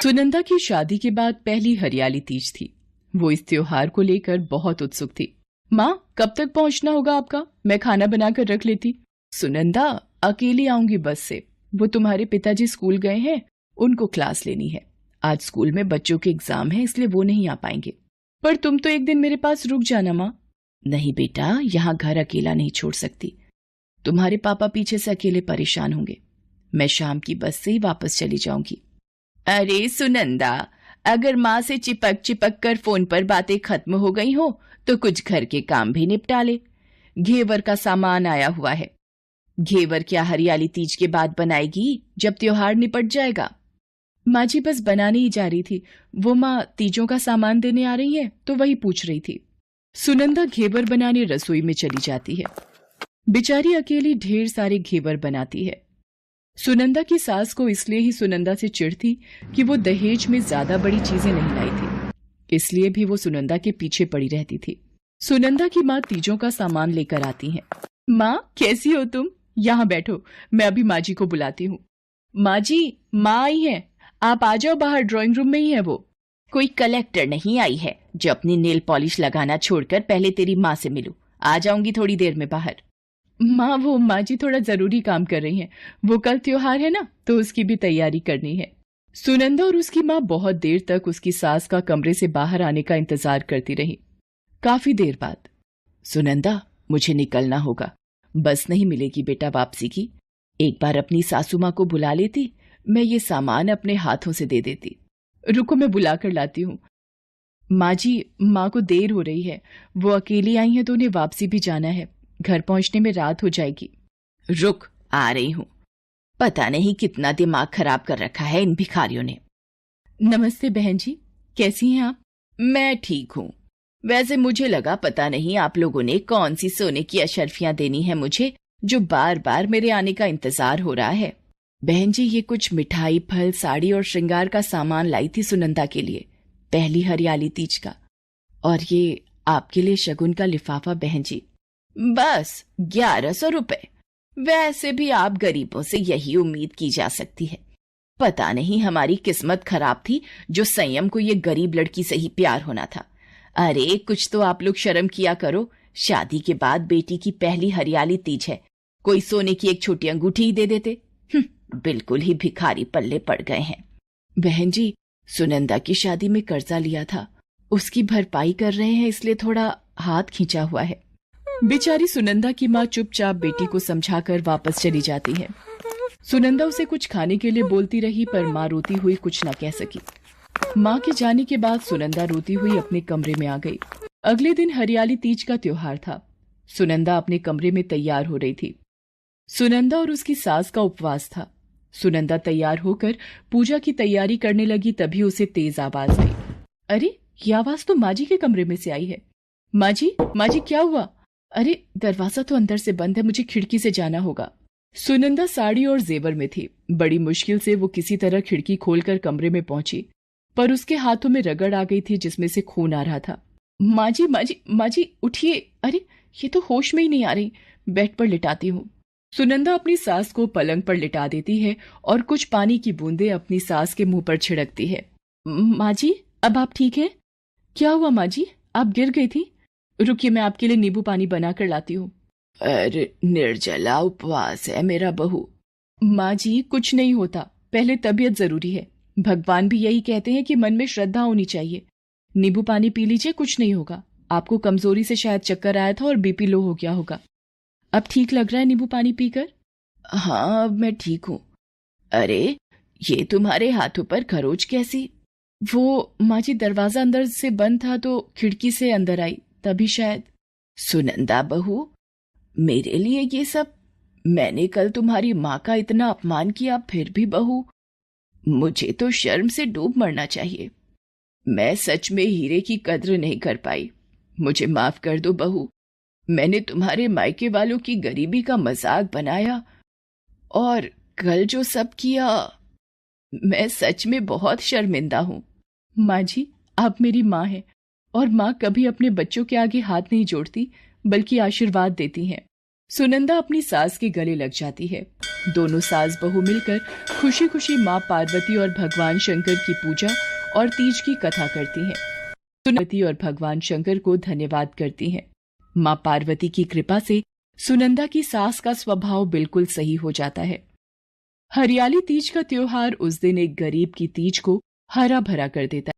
सुनंदा की शादी के बाद पहली हरियाली तीज थी। वो इस त्योहार को लेकर बहुत उत्सुक थी। माँ, कब तक पहुंचना होगा आपका? मैं खाना बनाकर रख लेती। सुनंदा, अकेली आऊंगी बस से। वो तुम्हारे पिताजी स्कूल गए हैं, उनको क्लास लेनी है। आज स्कूल में बच्चों के एग्जाम है, इसलिए वो नहीं आ पाएंगे। पर तुम तो एक दिन मेरे पास रुक जाना माँ। नहीं बेटा, यहाँ घर अकेला नहीं छोड़ सकती। तुम्हारे पापा पीछे से अकेले परेशान होंगे। मैं शाम की बस से ही वापस चली जाऊंगी। अरे सुनंदा, अगर माँ से चिपक चिपक कर फोन पर बातें खत्म हो गई हो तो कुछ घर के काम भी निपटा ले। घेवर का सामान आया हुआ है। घेवर क्या हरियाली तीज के बाद बनाएगी, जब त्योहार निपट जाएगा? माँ जी बस बनाने ही जा रही थी। वो माँ तीजों का सामान देने आ रही है तो वही पूछ रही थी। सुनंदा घेवर बनाने रसोई में चली जाती है। बेचारी अकेली ढेर सारे घेवर बनाती है। सुनंदा की सास को इसलिए ही सुनंदा से चिढ़ थी कि वो दहेज में ज्यादा बड़ी चीजें नहीं लाई थी, इसलिए भी वो सुनंदा के पीछे पड़ी रहती थी। सुनंदा की माँ तीजों का सामान लेकर आती हैं। माँ, कैसी हो तुम? यहाँ बैठो, मैं अभी माँ जी को बुलाती हूँ। माँ जी, माँ आई है, आप आ जाओ बाहर, ड्राइंग रूम में ही है वो। कोई कलेक्टर नहीं आई है जो अपनी नेल पॉलिश लगाना छोड़कर पहले तेरी माँ से मिलूं। आ जाऊंगी थोड़ी देर में बाहर। माँ, वो माँ जी थोड़ा जरूरी काम कर रही हैं। वो कल त्योहार है ना, तो उसकी भी तैयारी करनी है। सुनंदा और उसकी माँ बहुत देर तक उसकी सास का कमरे से बाहर आने का इंतजार करती रही। काफी देर बाद, सुनंदा, मुझे निकलना होगा, बस नहीं मिलेगी बेटा वापसी की। एक बार अपनी सासू माँ को बुला लेती, मैं ये सामान अपने हाथों से दे देती। रुको, मैं बुला कर लाती हूँ। माँ जी, माँ को देर हो रही है, वो अकेली आई हैं तो उन्हें वापसी भी जाना है। घर पहुंचने में रात हो जाएगी। रुक, आ रही हूं। पता नहीं कितना दिमाग खराब कर रखा है इन भिखारियों ने। नमस्ते बहन जी, कैसी हैं आप? मैं ठीक हूँ। वैसे मुझे लगा पता नहीं आप लोगों ने कौन सी सोने की अशर्फियां देनी है मुझे, जो बार बार मेरे आने का इंतजार हो रहा है। बहन जी, ये कुछ मिठाई, फल, साड़ी और श्रृंगार का सामान लाई थी सुनंदा के लिए, पहली हरियाली तीज का। और ये आपके लिए शगुन का लिफाफा बहन जी। बस 1100 रुपए? वैसे भी आप गरीबों से यही उम्मीद की जा सकती है। पता नहीं हमारी किस्मत खराब थी जो संयम को ये गरीब लड़की से ही प्यार होना था। अरे कुछ तो आप लोग शर्म किया करो। शादी के बाद बेटी की पहली हरियाली तीज है, कोई सोने की एक छोटी अंगूठी ही दे देते। बिल्कुल ही भिखारी पल्ले पड़ गए हैं। बहन जी, सुनंदा की शादी में कर्जा लिया था, उसकी भरपाई कर रहे हैं, इसलिए थोड़ा हाथ खींचा हुआ है। बेचारी सुनंदा की माँ चुपचाप बेटी को समझाकर वापस चली जाती है। सुनंदा उसे कुछ खाने के लिए बोलती रही, पर माँ रोती हुई कुछ न कह सकी। माँ के जाने के बाद सुनंदा रोती हुई अपने कमरे में आ गई। अगले दिन हरियाली तीज का त्योहार था। सुनंदा अपने कमरे में तैयार हो रही थी। सुनंदा और उसकी सास का उपवास था। सुनंदा तैयार होकर पूजा की तैयारी करने लगी, तभी उसे तेज आवाज आई। अरे, ये आवाज तो माँ जी के कमरे में से आई है। माँ जी, क्या हुआ? अरे, दरवाजा तो अंदर से बंद है, मुझे खिड़की से जाना होगा। सुनंदा साड़ी और जेवर में थी। बड़ी मुश्किल से वो किसी तरह खिड़की खोलकर कमरे में पहुंची, पर उसके हाथों में रगड़ आ गई थी जिसमें से खून आ रहा था। माँ जी, उठिए। अरे, ये तो होश में ही नहीं आ रही। बेड पर लिटाती हूँ। सुनंदा अपनी सास को पलंग पर लिटा देती है और कुछ पानी की बूंदें अपनी सास के मुंह पर छिड़कती है। माँ जी, अब आप ठीक हैं? क्या हुआ माँ जी, आप गिर गई थी? रुकिए, मैं आपके लिए नींबू पानी बनाकर लाती हूँ। अरे निर्जला, उपवास है मेरा बहू। माँ जी, कुछ नहीं होता, पहले तबीयत जरूरी है। भगवान भी यही कहते हैं कि मन में श्रद्धा होनी चाहिए। नींबू पानी पी लीजिए, कुछ नहीं होगा। आपको कमजोरी से शायद चक्कर आया था और बीपी लो हो गया होगा। अब ठीक लग रहा है नींबू पानी पीकर? हाँ, अब मैं ठीक हूँ। अरे, ये तुम्हारे हाथों पर खरोच कैसी? वो माँ जी, दरवाजा अंदर से बंद था तो खिड़की से अंदर आई, तभी शायद। सुनंदा बहू, मेरे लिए ये सब? मैंने कल तुम्हारी माँ का इतना अपमान किया, फिर भी बहू, मुझे तो शर्म से डूब मरना चाहिए। मैं सच में हीरे की कद्र नहीं कर पाई। मुझे माफ कर दो बहू। मैंने तुम्हारे मायके वालों की गरीबी का मजाक बनाया, और कल जो सब किया, मैं सच में बहुत शर्मिंदा हूँ। माँ जी, आप मेरी माँ हैं, और माँ कभी अपने बच्चों के आगे हाथ नहीं जोड़ती, बल्कि आशीर्वाद देती हैं। सुनंदा अपनी सास के गले लग जाती है। दोनों सास बहू मिलकर खुशी खुशी माँ पार्वती और भगवान शंकर की पूजा और तीज की कथा करती हैं। पार्वती और भगवान शंकर को धन्यवाद करती हैं। माँ पार्वती की कृपा से सुनंदा की सास का स्वभाव बिल्कुल सही हो जाता है। हरियाली तीज का त्योहार उस दिन एक गरीब की तीज को हरा भरा कर देता है।